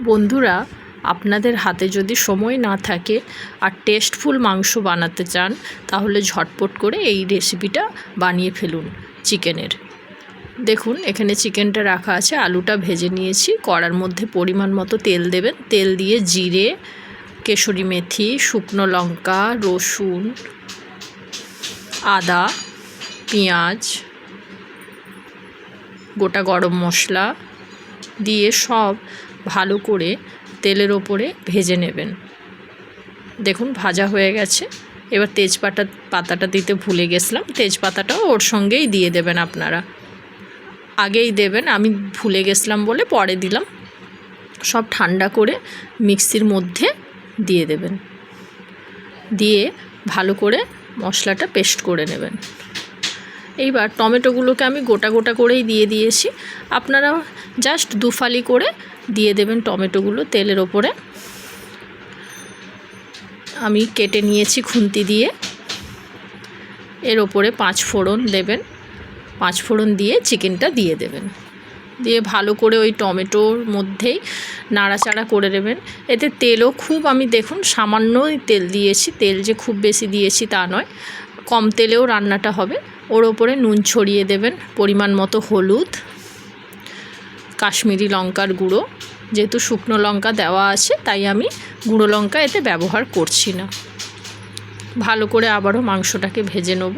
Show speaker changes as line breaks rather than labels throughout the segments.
বন্ধুরা, আপনাদের হাতে যদি সময় না থাকে আর টেস্টফুল মাংস বানাতে চান, তাহলে ঝটপট করে এই রেসিপিটা বানিয়ে ফেলুন চিকেনের। দেখুন, এখানে চিকেনটা রাখা আছে, আলুটা ভেজে নিয়েছি। কড়ার মধ্যে পরিমাণ মতো তেল দেবেন। তেল দিয়ে জিরে, কেশরি মেথি, শুকনো লঙ্কা, রসুন, আদা, পেঁয়াজ, গোটা গরম মশলা দিয়ে সব ভালো করে তেলের ওপরে ভেজে নেবেন। দেখুন, ভাজা হয়ে গেছে। এবার পাতাটা দিতে ভুলে গেছিলাম, তেজপাতাটাও ওর সঙ্গেই দিয়ে দেবেন। আপনারা আগেই দেবেন, আমি ভুলে গেছিলাম বলে পরে দিলাম। সব ঠান্ডা করে মিক্সির মধ্যে দিয়ে দেবেন, দিয়ে ভালো করে মশলাটা পেস্ট করে নেবেন। এইবার টমেটোগুলোকে আমি গোটা গোটা করেই দিয়ে দিয়েছি। আপনারা জাস্ট দুফালি করে দিয়ে দেবেন টমেটোগুলো তেলের ওপরে। আমি কেটে নিয়েছি খুন্তি দিয়ে। এর ওপরে 5 ফোড়ন দেবেন। 5 ফোড়ন দিয়ে চিকেনটা দিয়ে দেবেন, দিয়ে ভালো করে ওই টমেটোর মধ্যেই নাড়াচাড়া করে দেবেন। এতে তেলও খুব, আমি দেখুন সামান্যই তেল দিয়েছি, তেল যে খুব বেশি দিয়েছি তা নয়, কম তেলেও রান্নাটা হবে। ওর ওপরে নুন ছড়িয়ে দেবেন, পরিমাণ মতো হলুদ, কাশ্মীরি লঙ্কার গুঁড়ো। যেহেতু শুকনো লঙ্কা দেওয়া আছে তাই আমি গুঁড়ো লঙ্কা এতে ব্যবহার করছি না। ভালো করে আবারও মাংসটাকে ভেজে নেব।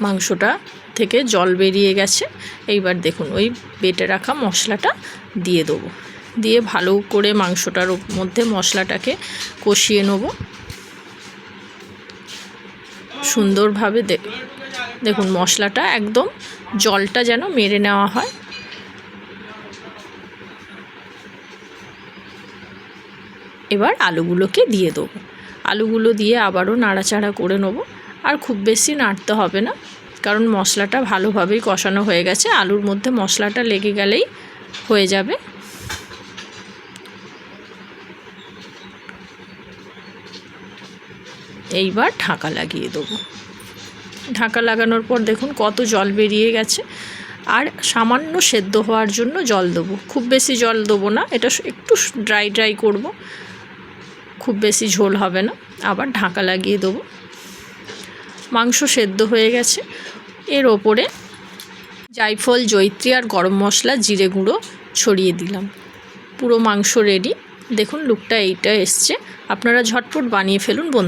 মাংসটা থেকে জল বেরিয়ে গেছে। এইবার দেখুন, ওই বেটে রাখা মশলাটা দিয়ে দেবো, দিয়ে ভালো করে মাংসটার মধ্যে মশলাটাকে কষিয়ে নেব সুন্দরভাবে। দেখুন, মশলাটা একদম জলটা যেন মেরে নেওয়া হয়। এবার আলুগুলোকে দিয়ে দেবো। আলুগুলো দিয়ে আবারও নাড়াচাড়া করে নেব। আর খুব বেশি নাড়তে হবে না, কারণ মশলাটা ভালোভাবেই কষানো হয়ে গেছে। আলুর মধ্যে মশলাটা লেগে গেলেই হয়ে যাবে। এইবার ঢাকা লাগিয়ে দেবো। ঢাকা লাগানোর পর দেখুন কত জল বেরিয়ে গেছে। আর সামান্য সেদ্ধ হওয়ার জন্য জল দেবো, খুব বেশি জল দেবো না। এটা একটু ড্রাই করব, খুব বেশি ঝোল হবে না। আবার ঢাকা লাগিয়ে দেবো। মাংস সেদ্ধ হয়ে গেছে। এর ওপরে জায়ফল, জয়িত্রী আর গরম মশলা, জিরে গুঁড়ো ছড়িয়ে দিলাম। পুরো মাংস রেডি। দেখুন, লুকটা এইটা এসছে। আপনারা ঝটপট বানিয়ে ফেলুন বন্ধু।